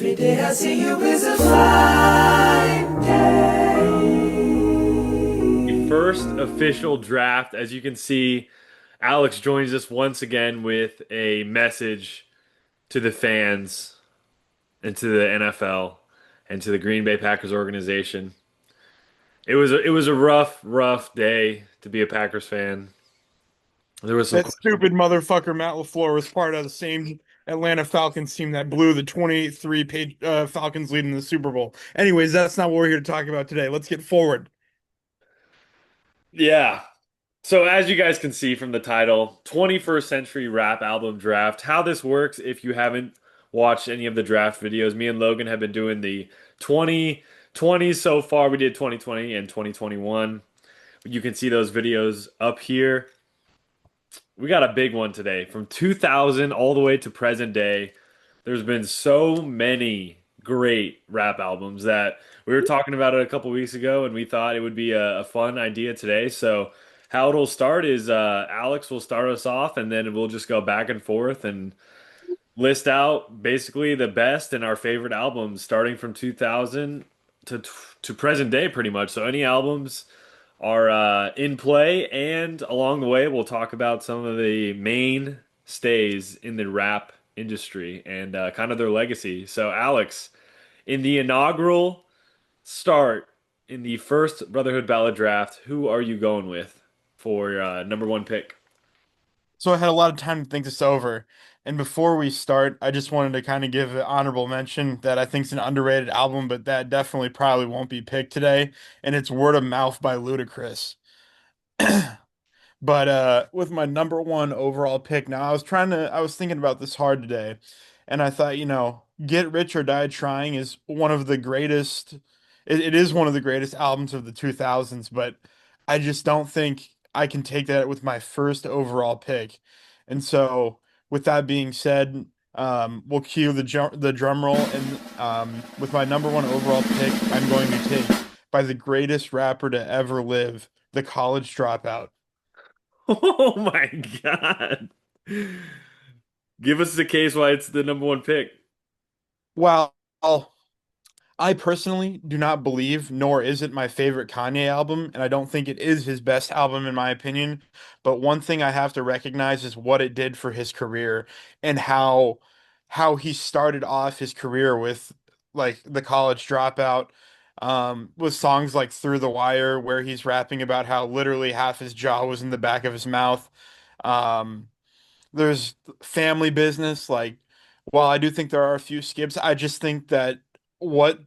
Every day I see you is a fine The day. first official draft. As you can see, Alex joins us once again with a message to the fans and to the NFL and to the Green Bay Packers organization. It was a rough day to be a Packers fan. There was some That question. stupid motherfucker Matt LaFleur was part of the same Atlanta Falcons team that blew the 23 page Falcons lead in the Super Bowl. Anyways, that's not what we're here to talk about today. Let's get forward. Yeah. So as you guys can see from the title, 21st Century Rap Album Draft. How this works, if you haven't watched any of the draft videos, me and Logan have been doing the 2020 so far. We did 2020 and 2021. You can see those videos up here. We got a big one today from 2000 all the way to present day. There's been so many great rap albums that we were talking about it a couple weeks ago, and we thought it would be a fun idea today. So, how it'll start is Alex will start us off, and then we'll just go back and forth and list out basically the best and our favorite albums starting from 2000 to present day, pretty much. So, any albums are in play, and along the way, we'll talk about some of the mainstays in the rap industry and kind of their legacy. So, Alex, in the inaugural start in the first Brotherhood Ballad draft, who are you going with for your number one pick? So I had a lot of time to think this over. And before we start, I just wanted to kind of give an honorable mention that I think is an underrated album, but that definitely probably won't be picked today. And it's Word of Mouth by Ludacris. But with my number one overall pick, now I was thinking about this hard today, and I thought, Get Rich or Die Trying is one of the greatest, it is one of the greatest albums of the 2000s, but I just don't think I can take that with my first overall pick. And so, with that being said, we'll cue the drum roll, and with my number one overall pick, I'm going to take by the greatest rapper to ever live, The College Dropout. Oh my God. Give us the case why it's the number one pick. Well, I personally do not believe, nor is it my favorite Kanye album, and I don't think it is his best album in my opinion. But one thing I have to recognize is what it did for his career and how he started off his career with like The College Dropout, with songs like Through the Wire, where he's rapping about how literally half his jaw was in the back of his mouth. Um, there's Family Business, like while I do think there are a few skips, I just think that what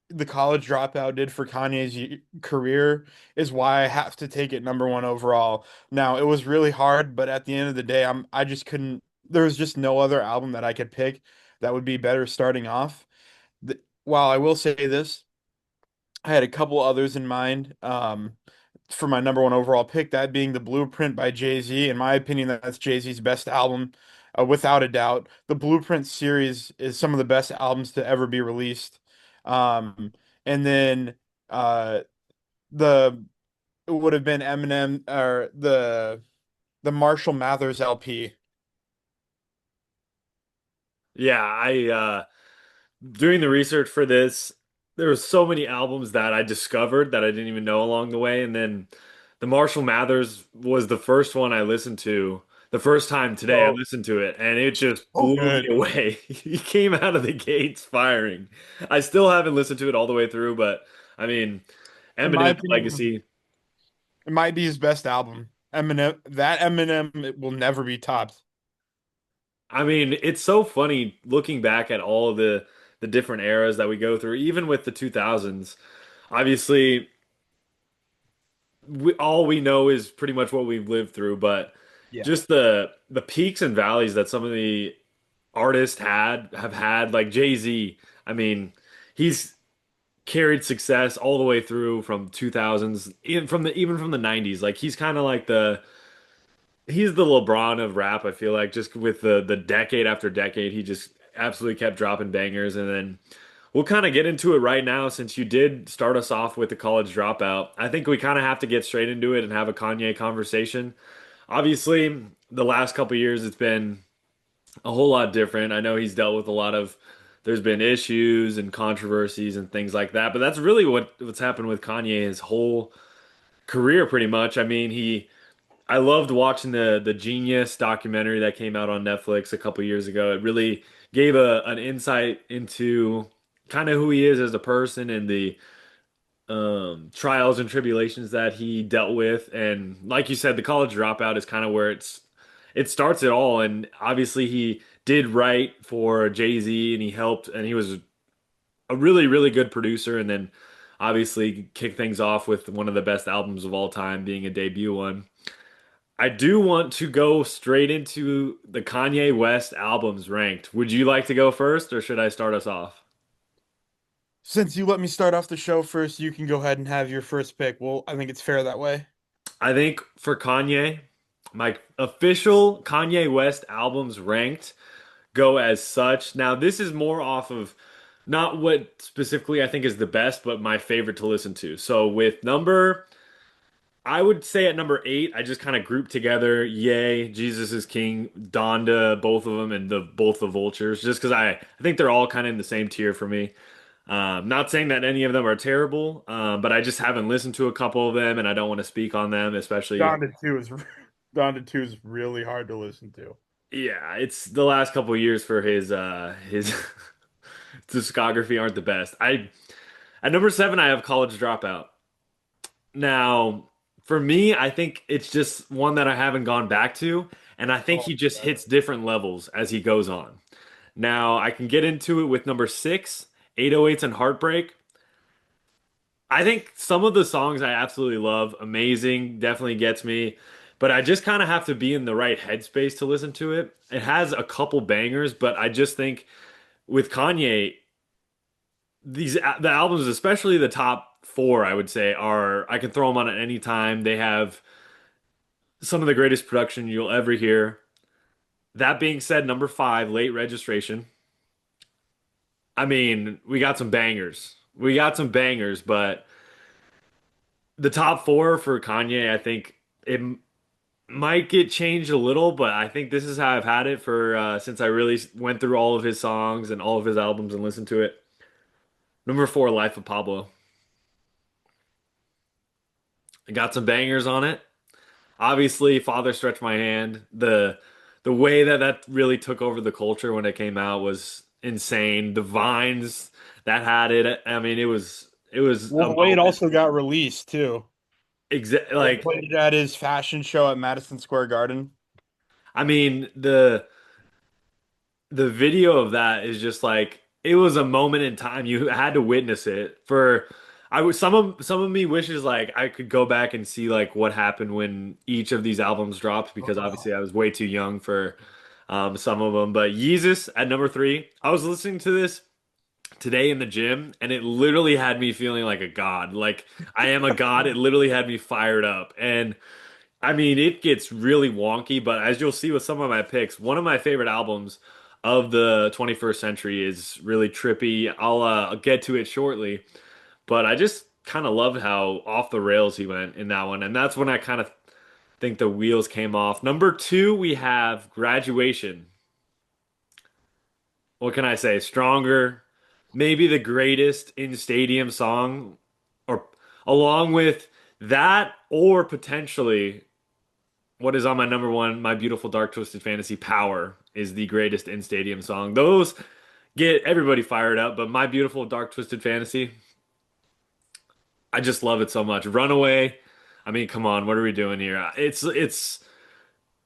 the College Dropout did for Kanye's career is why I have to take it number one overall. Now, it was really hard, but at the end of the day, I just couldn't there was just no other album that I could pick that would be better starting off. While I will say this, I had a couple others in mind for my number one overall pick, that being The Blueprint by Jay-Z. In my opinion, that's Jay-Z's best album, without a doubt. The Blueprint series is some of the best albums to ever be released. And then uh, the it would have been Eminem or the Marshall Mathers LP. Yeah, I doing the research for this, there were so many albums that I discovered that I didn't even know along the way. And then the Marshall Mathers was the first one I listened to. The first time today I So, listened to it, and it just oh blew me good. away. He came out of the gates firing. I still haven't listened to it all the way through, but I mean, In my Eminem's opinion, legacy. it might be his best album. Eminem it will never be topped. I mean, it's so funny looking back at all of the different eras that we go through, even with the 2000s. Obviously, all we know is pretty much what we've lived through, but Yeah. just the peaks and valleys that some of the artists have had, like Jay-Z. I mean, he's carried success all the way through from 2000s, even from the 90s. Like he's kind of like he's the LeBron of rap, I feel like, just with the decade after decade, he just absolutely kept dropping bangers. And then we'll kind of get into it right now since you did start us off with the college dropout. I think we kind of have to get straight into it and have a Kanye conversation. Obviously, the last couple years it's been a whole lot different. I know he's dealt with a lot of there's been issues and controversies and things like that. But that's really what's happened with Kanye his whole career pretty much. I mean, I loved watching the Genius documentary that came out on Netflix a couple years ago. It really gave an insight into kind of who he is as a person and the trials and tribulations that he dealt with. And like you said, the college dropout is kind of where it starts it all. And obviously, he did write for Jay-Z, and he helped, and he was a really, really good producer. And then obviously kicked things off with one of the best albums of all time, being a debut one. I do want to go straight into the Kanye West albums ranked. Would you like to go first, or should I start us off? Since you let me start off the show first, you can go ahead and have your first pick. Well, I think it's fair that way. I think for Kanye, my official Kanye West albums ranked go as such. Now, this is more off of not what specifically I think is the best, but my favorite to listen to. So with I would say at number 8, I just kind of grouped together Yay, Jesus is King, Donda, both of them, and both the Vultures, just because I think they're all kind of in the same tier for me. Not saying that any of them are terrible, but I just haven't listened to a couple of them, and I don't want to speak on them, especially. Donda 2 is Donda 2 is really hard to listen to. Yeah, it's the last couple of years for his discography aren't the best. I At number 7, I have College Dropout. Now, for me, I think it's just one that I haven't gone back to, and I think Oh, he just hits different levels as he goes on. Now, I can get into it with number 6, 808s and Heartbreak. I think some of the songs I absolutely love, amazing, definitely gets me, but I just kind of have to be in the right headspace to listen to it. It has a couple bangers, but I just think with Kanye, the albums, especially the top 4, I would say are I can throw them on at any time. They have some of the greatest production you'll ever hear. That being said, number 5, Late Registration. I mean, we got some bangers. We got some bangers, but the top 4 for Kanye, I think it might get changed a little, but I think this is how I've had it for since I really went through all of his songs and all of his albums and listened to it. Number 4, Life of Pablo. It got some bangers on it. Obviously, Father Stretch My Hand. The way that that really took over the culture when it came out was insane. The vines that had it, I mean, it was Well, a the way it moment. also got released too. They Like, played it at his fashion show at Madison Square Garden. I mean, the video of that is just like it was a moment in time. You had to witness it. For I was some of me wishes like I could go back and see like what happened when each of these albums dropped because obviously I was way too young for some of them. But Yeezus at number 3, I was listening to this today in the gym and it literally had me feeling like a god. Like I am a god. It literally had me fired up. And I mean, it gets really wonky, but as you'll see with some of my picks, one of my favorite albums of the 21st century is really trippy. I'll get to it shortly, but I just kind of loved how off the rails he went in that one, and that's when I kind of think the wheels came off. Number 2, we have Graduation. What can I say? Stronger, maybe the greatest in stadium song, or along with that, or potentially what is on my number 1, My Beautiful Dark Twisted Fantasy, Power is the greatest in stadium song. Those get everybody fired up, but My Beautiful Dark Twisted Fantasy, I just love it so much. Runaway, I mean, come on, what are we doing here? It's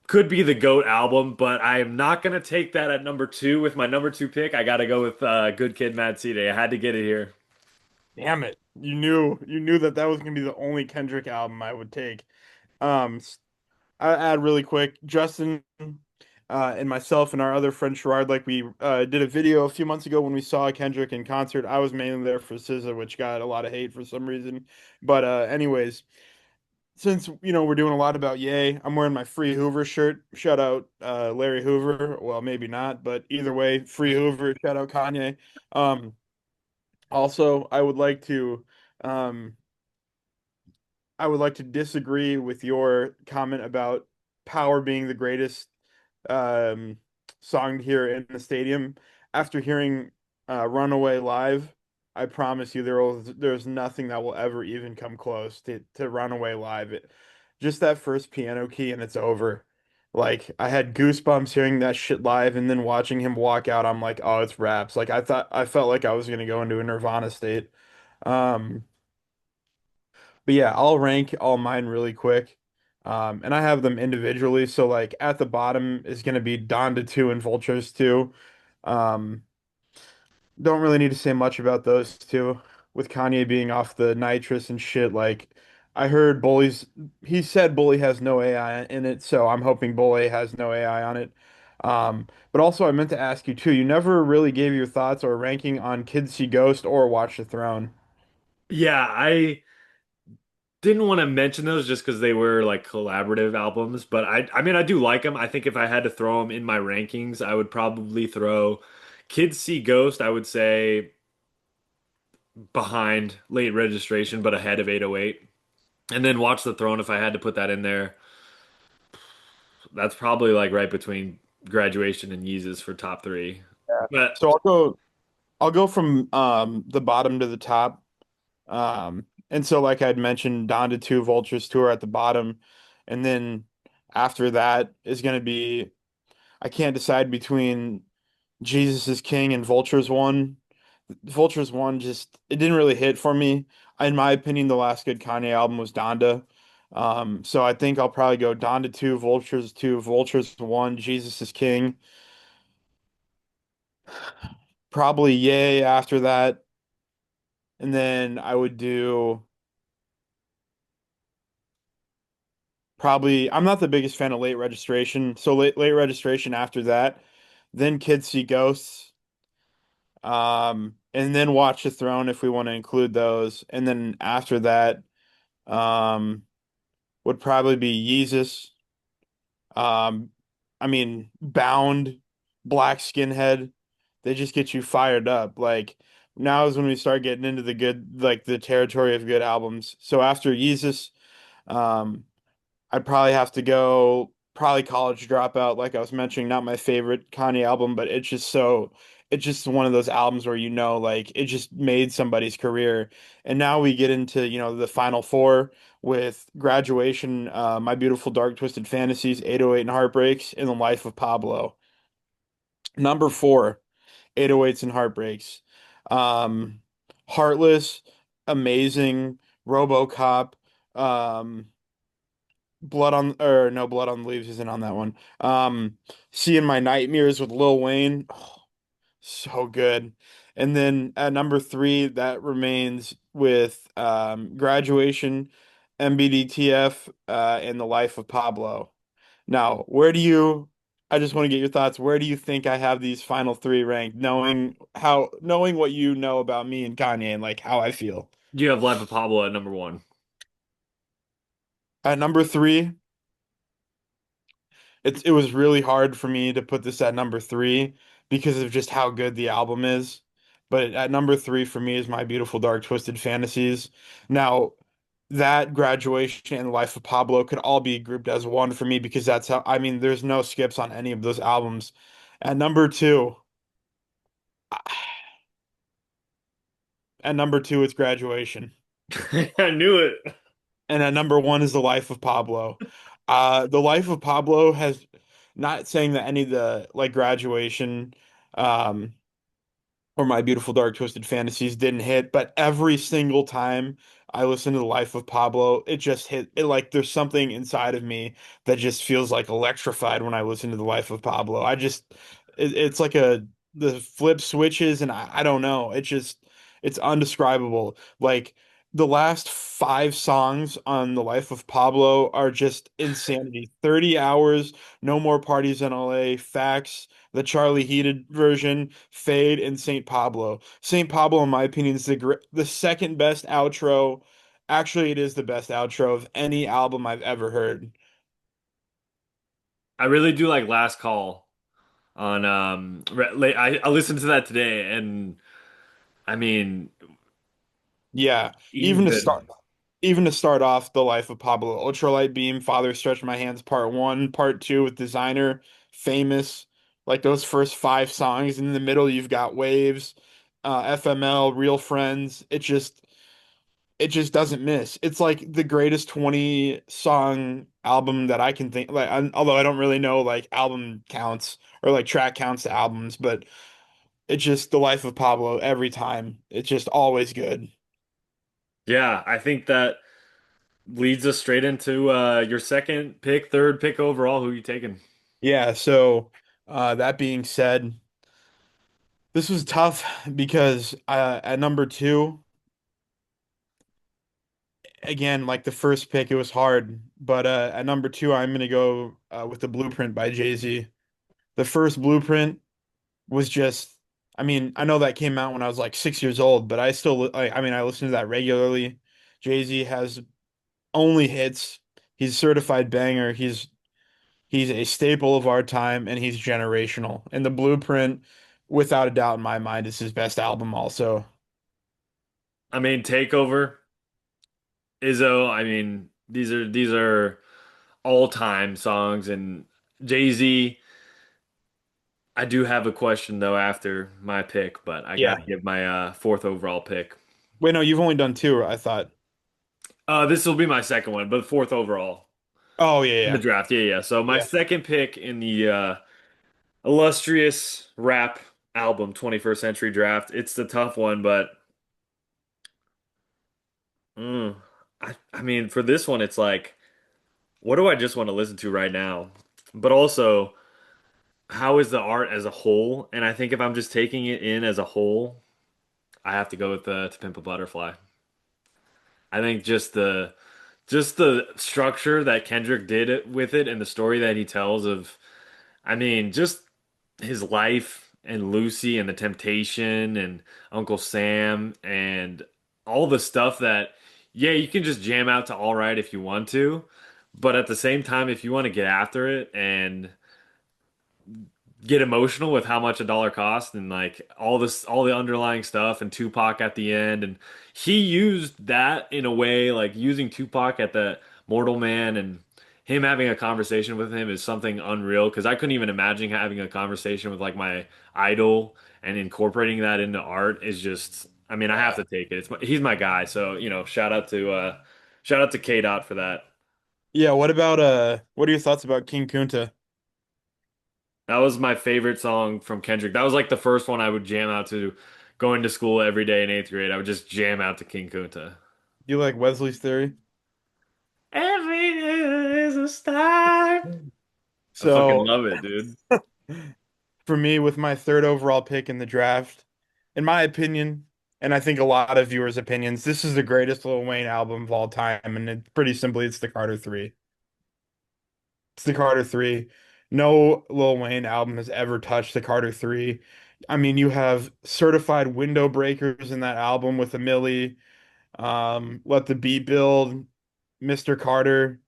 could be the GOAT album, but I am not gonna take that at number 2 with my number 2 pick. I gotta go with Good Kid, Mad City. I had to get it here. Damn it. You knew that that was gonna be the only Kendrick album I would take. I add really quick, Justin and myself and our other friend Sherrard, like we did a video a few months ago when we saw Kendrick in concert. I was mainly there for SZA, which got a lot of hate for some reason. But anyways, since we're doing a lot about Ye, I'm wearing my Free Hoover shirt. Shout out Larry Hoover. Well, maybe not, but either way, Free Hoover. Shout out Kanye. Um, Also, um, I would like to disagree with your comment about Power being the greatest um, song to hear in the stadium. After hearing Runaway Live. I promise you, there's nothing that will ever even come close to Runaway Live. Just that first piano key and it's over. Like I had goosebumps hearing that shit live, and then watching him walk out, I'm like, oh, it's raps. Like I felt like I was gonna go into a Nirvana state. Um, but yeah, I'll rank all mine really quick. And I have them individually. So like at the bottom is gonna be Donda 2 and Vultures 2. Um, don't really need to say much about those two. With Kanye being off the nitrous and shit, like I heard he said Bully has no AI in it, so I'm hoping Bully has no AI on it. But also I meant to ask you too, you never really gave your thoughts or ranking on Kids See Ghost or Watch the Throne. Yeah, I didn't want to mention those just because they were like collaborative albums, but I mean I do like them. I think if I had to throw them in my rankings, I would probably throw Kids See Ghost, I would say behind Late Registration, but ahead of 808. And then Watch the Throne, if I had to put that in there, that's probably like right between Graduation and Yeezus for top three. Yeah. But So I'll go from the bottom to the top. And so like I'd mentioned, Donda 2, Vultures 2 are at the bottom. And then after that is gonna be I can't decide between Jesus is King and Vultures 1. Vultures 1 just it didn't really hit for me. In my opinion, the last good Kanye album was Donda. So I think I'll probably go Donda 2, Vultures 2, Vultures 1, Jesus is King. Probably Yay after that. And then I would do probably I'm not the biggest fan of Late Registration. So late registration after that. Then Kids See Ghosts. And then Watch the Throne if we want to include those. And then after that, um, would probably be Yeezus. Um, I mean, Bound, Black Skinhead. They just get you fired up. Like now is when we start getting into the good, like the territory of good albums. So after Yeezus, um, I'd probably have to go probably College Dropout, like I was mentioning, not my favorite Kanye album, but it's just one of those albums where like it just made somebody's career. And now we get into, the final four with Graduation, My Beautiful Dark Twisted Fantasies, 808 and Heartbreaks, and The Life of Pablo. Number four, 808s and Heartbreaks. Um, Heartless, amazing, RoboCop, um, Blood on or no Blood on the Leaves isn't on that one. Seeing My Nightmares with Lil Wayne, oh, so good. And then at number three, that remains with Graduation, MBDTF, and The Life of Pablo. Now, I just want to get your thoughts. Where do you think I have these final three ranked, knowing what you know about me and Kanye and like how I feel? you have Life of Pablo at number one. At number three, it was really hard for me to put this at number three because of just how good the album is. But at number three for me is My Beautiful Dark Twisted Fantasies. Now, that Graduation and Life of Pablo could all be grouped as one for me because that's how, I mean, there's no skips on any of those albums. At number two, at number two, it's Graduation. I knew it. And at number one is The Life of Pablo. The Life of Pablo has not saying that any of the like Graduation, um, or My Beautiful Dark Twisted Fantasies didn't hit, but every single time I listen to The Life of Pablo, it just hit it like there's something inside of me that just feels like electrified when I listen to The Life of Pablo. It's like the flip switches and I don't know. It's undescribable. Like the last five songs on The Life of Pablo are just insanity. 30 hours, No More Parties in LA, Facts, the Charlie Heated version, Fade, and Saint Pablo. Saint Pablo, in my opinion, is the second best outro. Actually, it is the best outro of any album I've ever heard. I really do like Last Call on I listened to that today and I mean Yeah, even to even start, even to start off the life of Pablo, Ultralight Beam, Father Stretch My Hands, Part One, Part Two with Designer, Famous, like those first five songs. And in the middle, you've got Waves, FML, Real Friends. It just doesn't miss. It's like the greatest 20 song album that I can think like although I don't really know like album counts or like track counts to albums, but it's just The Life of Pablo every time. It's just always good. Yeah, I think that leads us straight into your second pick, third pick overall. Who you taking? Yeah, so that being said, this was tough because at number two, again, like the first pick, it was hard. But at number two, I'm gonna go with The Blueprint by Jay-Z. The first Blueprint was just, I mean, I know that came out when I was like 6 years old, but I still, I mean, I listen to that regularly. Jay-Z has only hits. He's a certified banger. He's a staple of our time, and he's generational. And The Blueprint, without a doubt in my mind, is his best album also. I mean, Takeover, Izzo. I mean, these are all time songs, and Jay-Z. I do have a question though after my pick, but I got Yeah. to give my fourth overall pick. Wait, no, you've only done two, I thought. This will be my second one, but fourth overall Oh, yeah, in the yeah. draft. Yeah, yeah. So my Yeah. second pick in the illustrious rap album 21st Century Draft. It's the tough one, but mm, I mean, for this one, it's like, what do I just want to listen to right now? But also, how is the art as a whole? And I think if I'm just taking it in as a whole, I have to go with To Pimp a Butterfly. I think just the structure that Kendrick did with it and the story that he tells of, I mean, just his life and Lucy and the temptation and Uncle Sam and all the stuff that, yeah, you can just jam out to All Right if you want to, but at the same time, if you want to get after it and get emotional with how much a dollar costs and like all the underlying stuff and Tupac at the end, and he used that in a way like using Tupac at the Mortal Man, and him having a conversation with him is something unreal because I couldn't even imagine having a conversation with like my idol, and incorporating that into art is just, I mean, I have to take it. He's my guy, so shout out to K Dot for that. Yeah, what are your thoughts about King Kunta? That was my favorite song from Kendrick. That was like the first one I would jam out to going to school every day in eighth grade. I would just jam out to King Kunta. Do you like Wesley's Theory? Every day is a start. I fucking So love it, dude. for me, with my third overall pick in the draft, in my opinion, and I think a lot of viewers' opinions, this is the greatest Lil Wayne album of all time, and pretty simply, it's the Carter Three. It's the Carter Three. No Lil Wayne album has ever touched the Carter Three. I mean, you have certified window breakers in that album with a Millie, Let the Beat Build, Mr. Carter.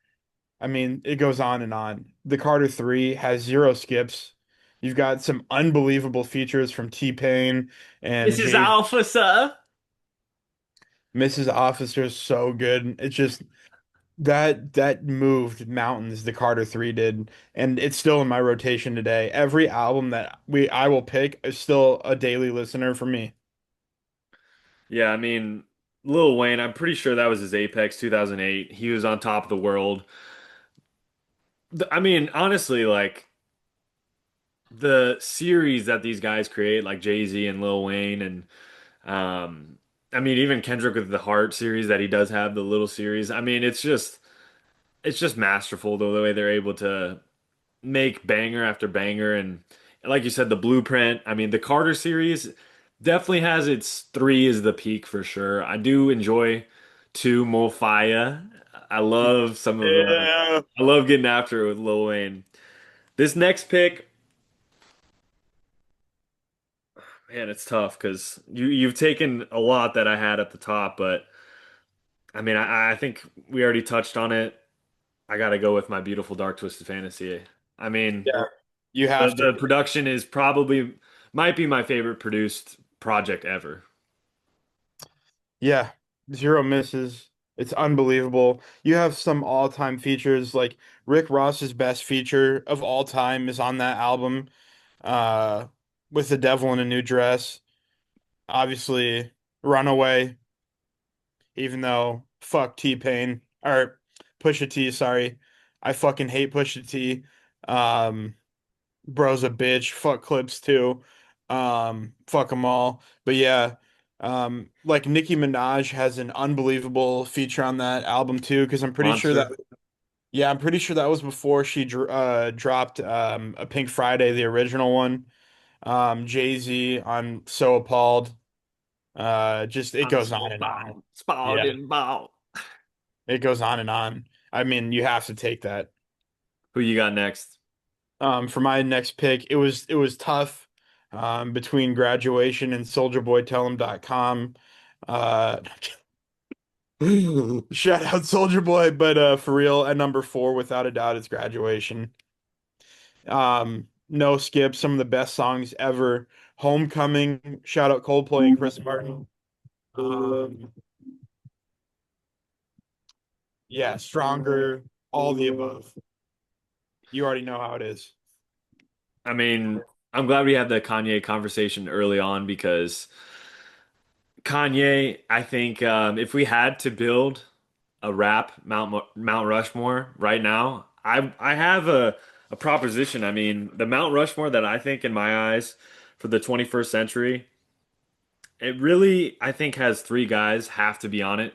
I mean, it goes on and on. The Carter 3 has zero skips. You've got some unbelievable features from T-Pain and This is Jay. Alpha, sir. Mrs. Officer is so good. It's just that moved mountains, the Carter 3 did, and it's still in my rotation today. Every album that we I will pick is still a daily listener for me. Yeah, I mean, Lil Wayne, I'm pretty sure that was his apex 2008. He was on top of the world. I mean, honestly, like the series that these guys create, like Jay-Z and Lil Wayne, and um, I mean, even Kendrick with the Heart series that he does have, the little series. I mean, it's just masterful the way they're able to make banger after banger, and like you said, the Blueprint. I mean, the Carter series definitely has its three is the peak for sure. I do enjoy two Mo Faya. I love some of Yeah. I love getting after it with Lil Wayne. This next pick, man, it's tough because you've taken a lot that I had at the top, but I mean, I think we already touched on it. I gotta go with My Beautiful Dark Twisted Fantasy. I mean, Yeah. You the have to. the production is probably might be my favorite produced project ever. Yeah, zero misses. It's unbelievable. You have some all-time features like Rick Ross's best feature of all time is on that album, uh, with The Devil in a New Dress. Obviously, Runaway, even though fuck T-Pain or Pusha T, sorry. I fucking hate Pusha T. Um, Bro's a bitch. Fuck Clips too. Fuck them all. But yeah, like Nicki Minaj has an unbelievable feature on that album too, because I'm pretty sure that Monster. yeah, I'm pretty sure that was before she dropped a Pink Friday, the original one. Jay-Z on So Appalled. Just it I'm goes so on and on. bald, spald Yeah, and bald. it goes on and on. I mean, you have to take that. Who you got next? For my next pick, it was tough between Graduation and SoldierBoyTellHim.com. Uh, shout out Soldier Boy, but for real, at number four, without a doubt, it's Graduation. No skip, some of the best songs ever. Homecoming, shout out Coldplay and Chris Martin. Um, yeah, Stronger, all the above. You already know how it is. I mean, I'm glad we had the Kanye conversation early on because Kanye, I think if we had to build a rap Mount Rushmore right now, I have a proposition. I mean, the Mount Rushmore that I think in my eyes for the 21st century, it really I think has three guys have to be on it,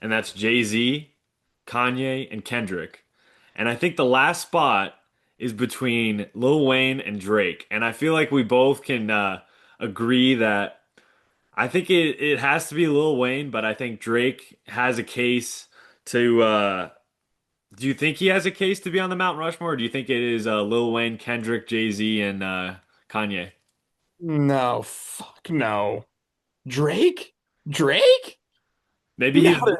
and that's Jay-Z, Kanye, and Kendrick. And I think the last spot is between Lil Wayne and Drake. And I feel like we both can agree that I think it has to be Lil Wayne, but I think Drake has a case to. Do you think he has a case to be on the Mount Rushmore? Or do you think it is Lil Wayne, Kendrick, Jay-Z, and Kanye? No, fuck no. Drake? Drake? Maybe No.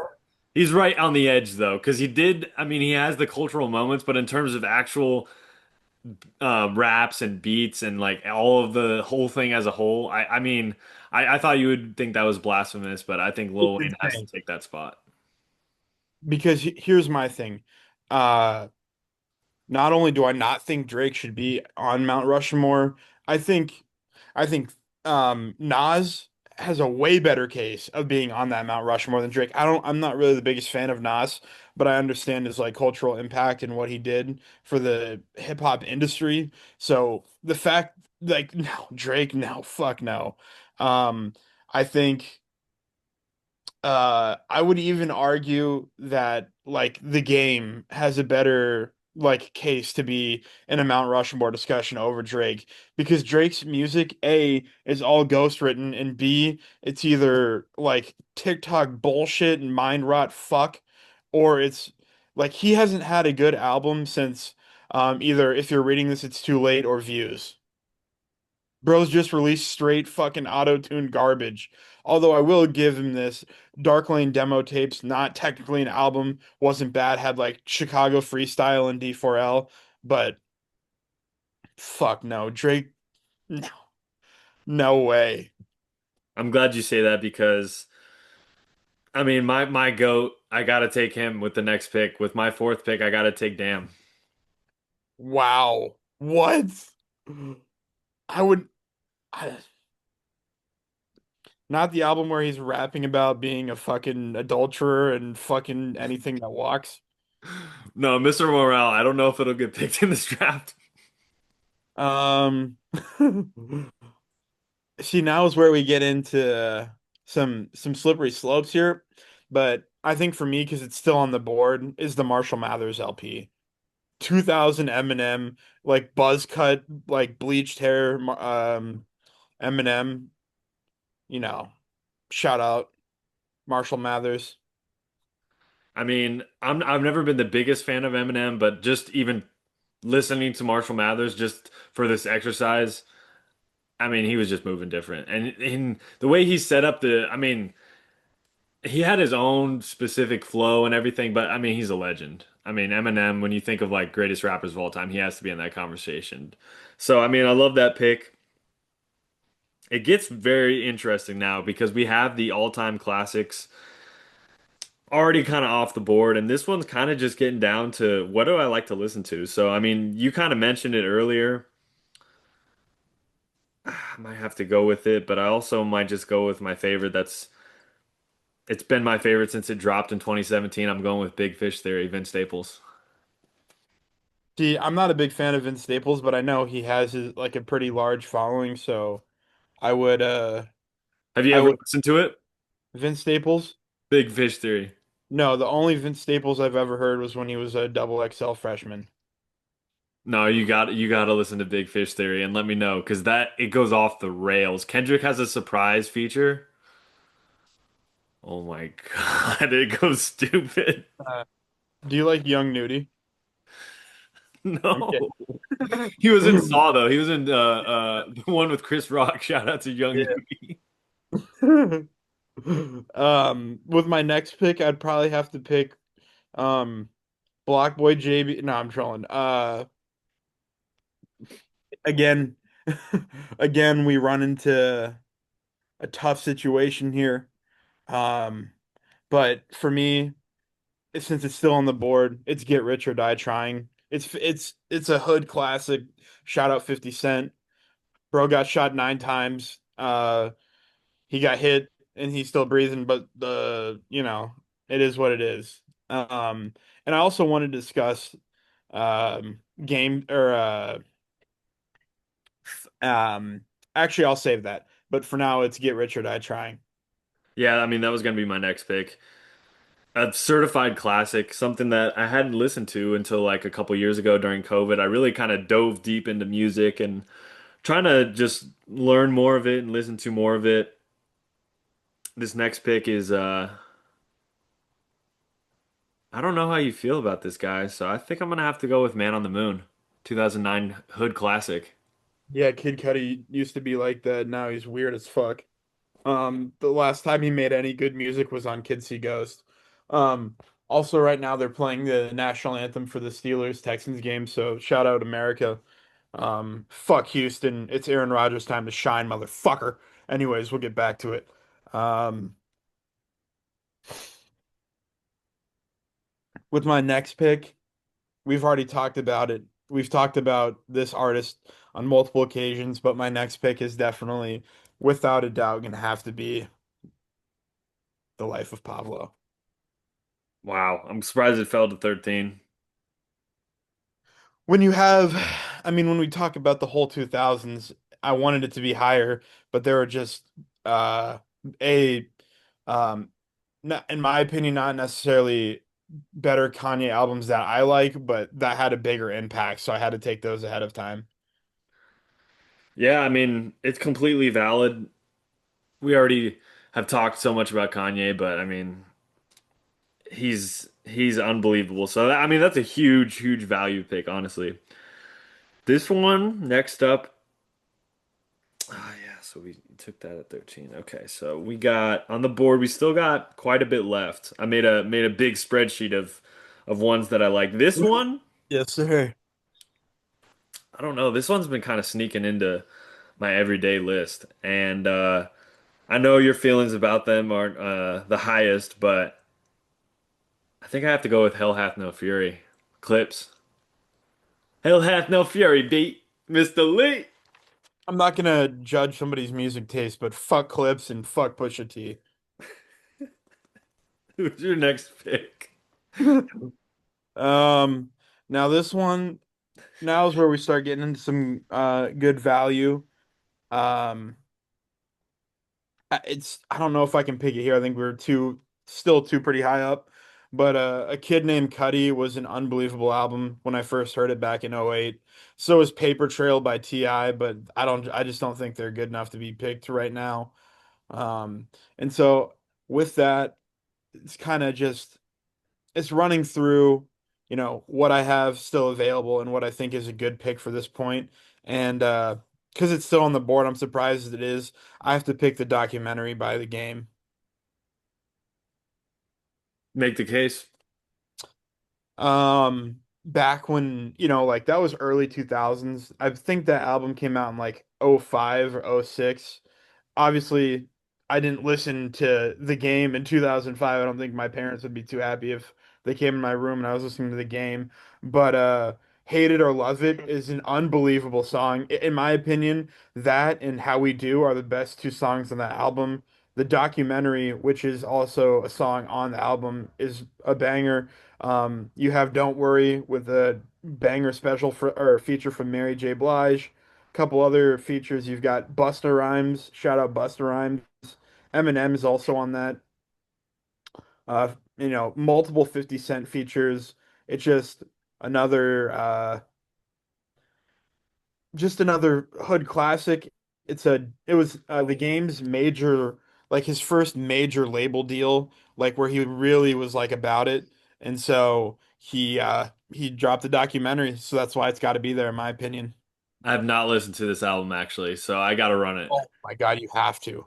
he's right on the edge though, because he did. I mean, he has the cultural moments, but in terms of actual raps and beats and like all of the whole thing as a whole. I mean, I thought you would think that was blasphemous, but I think Lil It's Wayne has to insane. take that spot. Because here's my thing. Uh, Not only do I not think Drake should be on Mount Rushmore, I think I think Nas has a way better case of being on that Mount Rushmore than Drake. I'm not really the biggest fan of Nas, but I understand his like cultural impact and what he did for the hip hop industry. So the fact like no, Drake, no, fuck no. Um I think I would even argue that like the game has a better like case to be in a Mount Rushmore discussion over Drake because Drake's music A is all ghost written and B it's either like TikTok bullshit and mind rot fuck or it's like he hasn't had a good album since either if you're reading this it's too late or Views. Bro's just released straight fucking auto-tune garbage. Although I will give him this, Dark Lane demo tapes, not technically an album, wasn't bad, had like Chicago Freestyle and D4L, but fuck no. Drake, no, no way. I'm glad you say that because I mean, my goat, I gotta take him with the next pick. With my fourth pick, I gotta take Damn. Wow. What? I would I, not the album where he's rapping about being a fucking adulterer and fucking anything that walks. No, Mr. Morale, I don't know if it'll get picked in this draft. Um See, now is where we get into some slippery slopes here, but I think for me, because it's still on the board, is the Marshall Mathers LP. 2000 Eminem, like buzz cut, like bleached hair, Eminem, you know, shout out Marshall Mathers. I mean, I've never been the biggest fan of Eminem, but just even listening to Marshall Mathers just for this exercise, I mean, he was just moving different. And in the way he set up I mean, he had his own specific flow and everything, but I mean, he's a legend. I mean, Eminem, when you think of like greatest rappers of all time, he has to be in that conversation. So, I mean, I love that pick. It gets very interesting now because we have the all-time classics already kind of off the board, and this one's kind of just getting down to what do I like to listen to. So, I mean, you kind of mentioned it earlier. I might have to go with it, but I also might just go with my favorite. It's been my favorite since it dropped in 2017. I'm going with Big Fish Theory, Vince Staples. See, I'm not a big fan of Vince Staples, but I know he has his like a pretty large following, so I would Have you I ever would listened to it? Vince Staples? Big Fish Theory. No, the only Vince Staples I've ever heard was when he was a double XL freshman. No, you got to listen to Big Fish Theory and let me know because that it goes off the rails. Kendrick has a surprise feature. Oh my God, it goes stupid. Uh, do you like Young Nudie? I'm No. He was in kidding. Saw though. He was in the one with Chris Rock. Shout out to Young Yeah. Nudy. With my next pick, I'd probably have to pick um Block Boy JB. No, I'm trolling. Again, again, we run into a tough situation here. Um, but for me, since it's still on the board, it's Get Rich or Die Trying. It's a hood classic. Shout out 50 Cent. Bro got shot 9 times. He got hit and he's still breathing, but it is what it is. And I also want to discuss game or um actually I'll save that. But for now it's Get Rich or Die Trying. Yeah, I mean that was gonna be my next pick. A certified classic, something that I hadn't listened to until like a couple years ago during COVID. I really kind of dove deep into music and trying to just learn more of it and listen to more of it. This next pick is I don't know how you feel about this guy, so I think I'm gonna have to go with Man on the Moon, 2009 Hood classic. Yeah, Kid Cudi used to be like that. Now he's weird as fuck. The last time he made any good music was on Kids See Ghost. Also right now they're playing the national anthem for the Steelers Texans game, so shout out America. Fuck Houston. It's Aaron Rodgers' time to shine, motherfucker. Anyways, we'll get back to it. Um, with my next pick, we've already talked about it. We've talked about this artist on multiple occasions, but my next pick is definitely, without a doubt, gonna have to be The Life of Pablo. Wow, I'm surprised it fell to 13. When you have, I mean, when we talk about the whole 2000s, I wanted it to be higher, but there were just uh a um not, in my opinion, not necessarily better Kanye albums that I like, but that had a bigger impact, so I had to take those ahead of time. Yeah, I mean, it's completely valid. We already have talked so much about Kanye, but I mean, he's unbelievable. So I mean, that's a huge, huge value pick, honestly. This one next up. Ah, yeah. So we took that at 13. Okay, so we got on the board. We still got quite a bit left. I made a big spreadsheet of ones that I like. This one, Yes, sir. I don't know. This one's been kind of sneaking into my everyday list, and I know your feelings about them aren't the highest, but I think I have to go with Hell Hath No Fury. Clips. Hell Hath No Fury, beat Mr. Lee. I'm not gonna judge somebody's music taste, but fuck Clips and fuck Pusha T. Who's your next pick? Um, now this one, now is where we start getting into some good value. Um, I don't know if I can pick it here. I think we're still two pretty high up. But A Kid Named Cudi was an unbelievable album when I first heard it back in '08. So is Paper Trail by T.I., but I just don't think they're good enough to be picked right now. And so with that, it's kind of just it's running through, what I have still available and what I think is a good pick for this point. And because it's still on the board, I'm surprised as it is. I have to pick the documentary by the game. Make the case. Back when, like that was early 2000s. I think that album came out in like '05 or '06. Obviously, I didn't listen to the game in 2005. I don't think my parents would be too happy if they came in my room and I was listening to the game. But Hate It or Love It is an unbelievable song. In my opinion, that and How We Do are the best two songs on that album. The documentary, which is also a song on the album, is a banger. You have Don't Worry with a banger special for or feature from Mary J. Blige. A couple other features. You've got Busta Rhymes. Shout out Busta Rhymes. Eminem is also on that. Multiple 50 Cent features. It's another hood classic. It was the game's major, like his first major label deal, like where he really was like about it. And so he dropped the documentary, so that's why it's got to be there in my opinion. I have not listened to this album actually, so I gotta run it. Oh my God, you have to.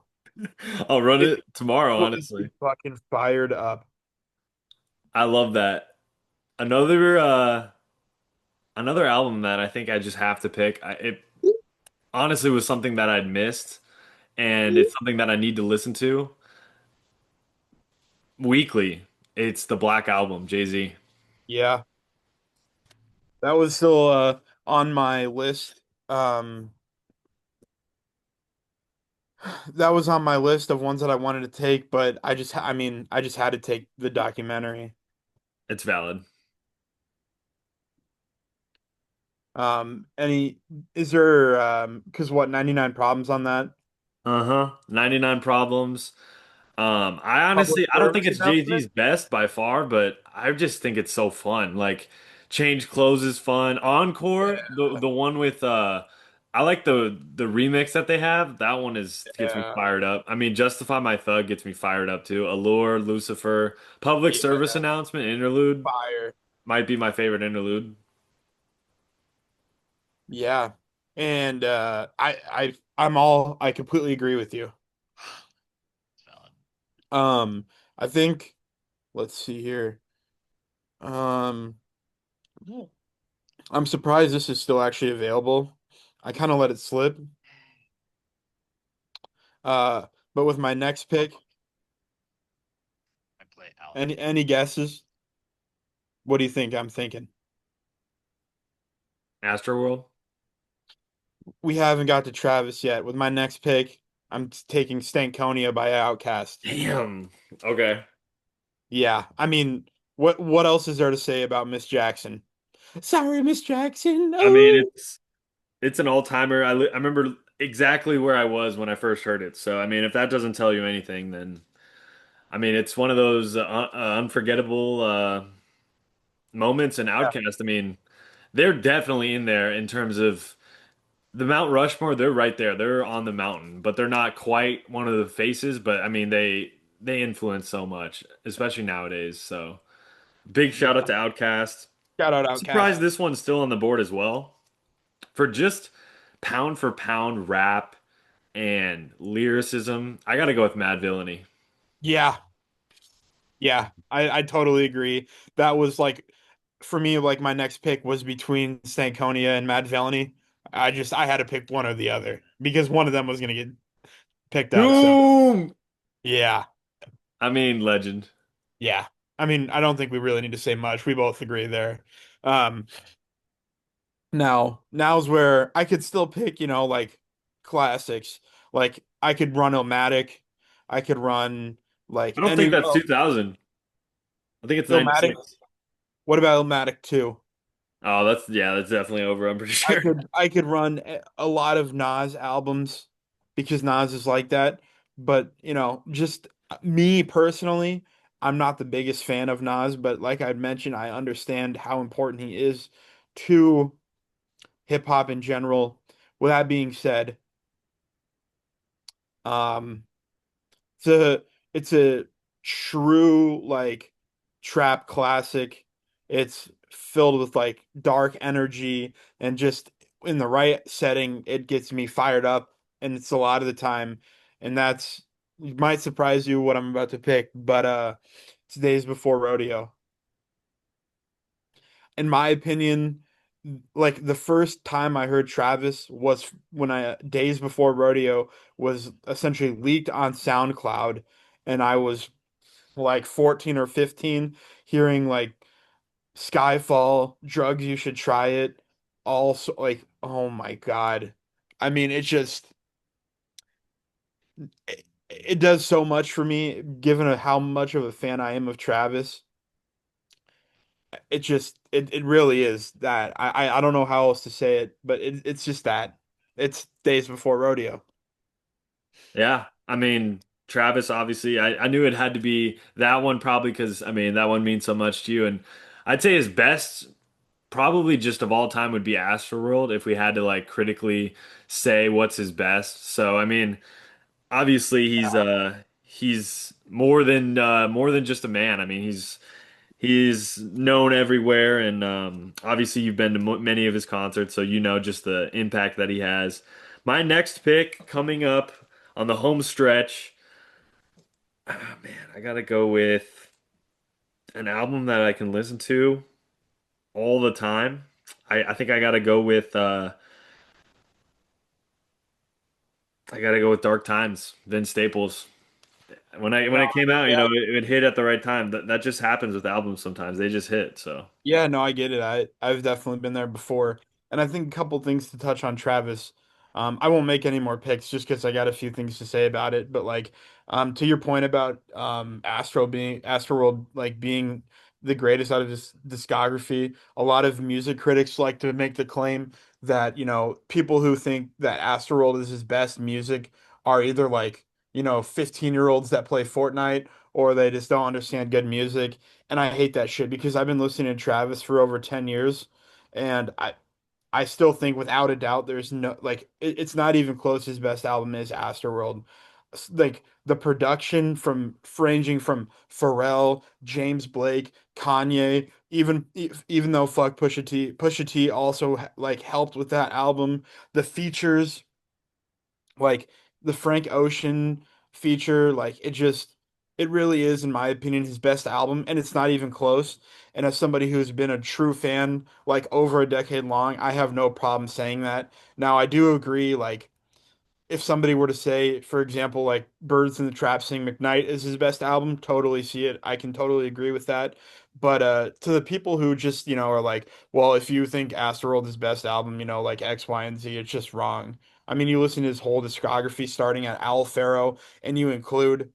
I'll run It it tomorrow, will get you honestly. fucking fired up. I love that. Another album that I think I just have to pick. It honestly was something that I'd missed, and it's something that I need to listen to weekly. It's the Black Album, Jay-Z. Yeah, that was still on my list. Um, that was on my list of ones that I wanted to take, but I just had to take the documentary. It's valid. Any is there because what 99 problems on that? Uh-huh. 99 Problems. Public I don't think service it's announcement? Jay-Z's best by far, but I just think it's so fun. Like Change Clothes is fun. Encore, the one with I like the remix that they have. That one is gets me Yeah, fired up. I mean, Justify My Thug gets me fired up too. Allure, Lucifer, Public yeah, Service Announcement, Interlude fire. might be my favorite interlude. Yeah. And I completely agree with you. It's valid. I think let's see here. Um I'm surprised this is still actually available. I kind of let it slip. Uh but with my next pick, I play out. any guesses? What do you think I'm thinking? Astroworld. We haven't got to Travis yet. With my next pick, I'm taking Stankonia by Outkast. Damn. Okay. Yeah, I mean, what else is there to say about Miss Jackson? Sorry, Miss Jackson. I mean, Oh, it's an all-timer. I remember exactly where I was when I first heard it. So, I mean, if that doesn't tell you anything, then I mean, it's one of those unforgettable moments in yeah, Outcast. I mean, they're definitely in there in terms of the Mount Rushmore. They're right there. They're on the mountain, but they're not quite one of the faces. But I mean, they influence so much, especially nowadays. So, big shout out yeah. to Outcast. Shout out Surprised Outkast. this one's still on the board as well for just pound for pound rap and lyricism. I got to go with Mad Villainy. Yeah, yeah. I totally agree. That was like for me, like my next pick was between Stankonia and Mad Vellany. I had to pick one or the other because one of them was gonna get picked up. So Doom. yeah, I mean, legend. yeah. I mean, I don't think we really need to say much. We both agree there. Um, now's where I could still pick, like classics. Like I could run Illmatic. I could run like I don't think any that's 2000. I think it's Illmatic. 96. What about Illmatic 2? Oh, that's definitely over. I'm pretty I sure. could I could run a lot of Nas albums because Nas is like that. But, just me personally, I'm not the biggest fan of Nas, but like I'd mentioned, I understand how important he is to hip hop in general. With that being said, um, it's a it's a true like trap classic. It's filled with like dark energy and just in the right setting, it gets me fired up, and it's a lot of the time. And that's it might surprise you what I'm about to pick, but it's Days Before Rodeo. In my opinion, like the first time I heard Travis was when I Days Before Rodeo was essentially leaked on SoundCloud, and I was like 14 or 15 hearing like Skyfall, Drugs You Should Try It. Also, like, oh my God. I mean, it does so much for me, given how much of a fan I am of Travis. It really is that. I don't know how else to say it, but it's just that. It's Days Before Rodeo. Yeah, I mean, Travis, obviously, I knew it had to be that one probably because, I mean, that one means so much to you. And I'd say his best, probably just of all time, would be Astroworld if we had to like critically say what's his best. So, I mean, obviously he's more than just a man. I mean, he's known everywhere, and obviously you've been to many of his concerts, so you know just the impact that he has. My next pick coming up on the home stretch, ah, man, I gotta go with an album that I can listen to all the time. I think I gotta go with Dark Times, Vince Staples. When No, it came out, you yeah. know, it hit at the right time. That just happens with albums sometimes. They just hit. So Yeah, no, I get it. I've definitely been there before. And I think a couple things to touch on Travis. I won't make any more picks just because I got a few things to say about it. But like, to your point about Astroworld like being the greatest out of his discography, a lot of music critics like to make the claim that, people who think that Astroworld is his best music are either like, 15-year-olds that play Fortnite or they just don't understand good music. And I hate that shit because I've been listening to Travis for over 10 years and I still think without a doubt there's no like it's not even close. His best album is Astroworld. Like the production from ranging from Pharrell, James Blake, Kanye, even though fuck Pusha T also like helped with that album. The features like the Frank Ocean feature, like it really is, in my opinion, his best album, and it's not even close. And as somebody who's been a true fan like over a decade long, I have no problem saying that. Now, I do agree, like if somebody were to say, for example, like Birds in the Trap Sing McKnight is his best album, totally see it. I can totally agree with that. But to the people who just, are like, well, if you think Astroworld is his best album, like X, Y, and Z, it's just wrong. I mean, you listen to his whole discography starting at Owl Pharaoh, and you include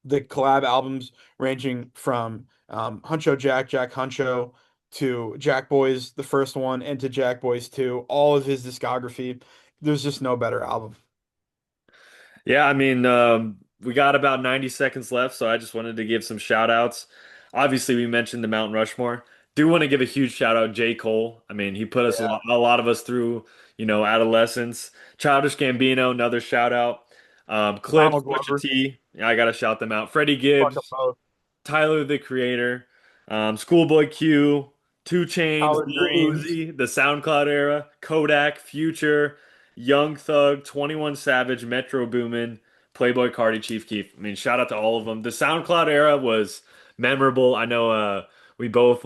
the collab albums ranging from Huncho Jack, Jack Huncho, to Jack Boys, the first one, and to Jack Boys 2, all of his discography. There's just no better album. yeah, I mean, we got about 90 seconds left, so I just wanted to give some shout outs. Obviously, we mentioned the Mount Rushmore. Do want to give a huge shout out J. Cole. I mean, he put us a lot of us through, adolescence. Childish Gambino, another shout out. Clips, Donald Pusha Glover, T. Yeah, I gotta shout them out. Freddie fuck them Gibbs, both. Tyler the Creator, Schoolboy Q, Two Chainz, Collard Lil Greens. Uzi, the SoundCloud era, Kodak, Future, Young Thug, 21 Savage, Metro Boomin, Playboy Cardi, Chief Keef. I mean, shout out to all of them. The SoundCloud era was memorable. I know we both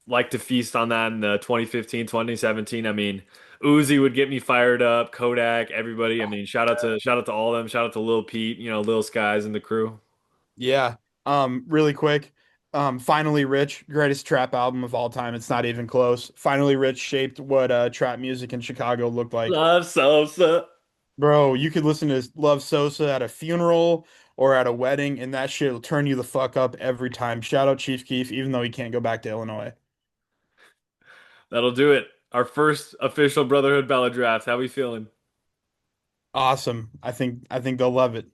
like to feast on that in the 2015, 2017. I mean, Uzi would get me fired up, Kodak, everybody. I mean, shout out to all of them. Shout out to Lil Peep, Lil Skies and the crew. Yeah. Really quick. Finally Rich, greatest trap album of all time. It's not even close. Finally Rich shaped what trap music in Chicago looked like. Love Sosa. Bro, you could listen to Love Sosa at a funeral or at a wedding, and that shit will turn you the fuck up every time. Shout out Chief Keef, even though he can't go back to Illinois. That'll do it. Our first official Brotherhood Ballad draft. How we feeling? Awesome. I think they'll love it.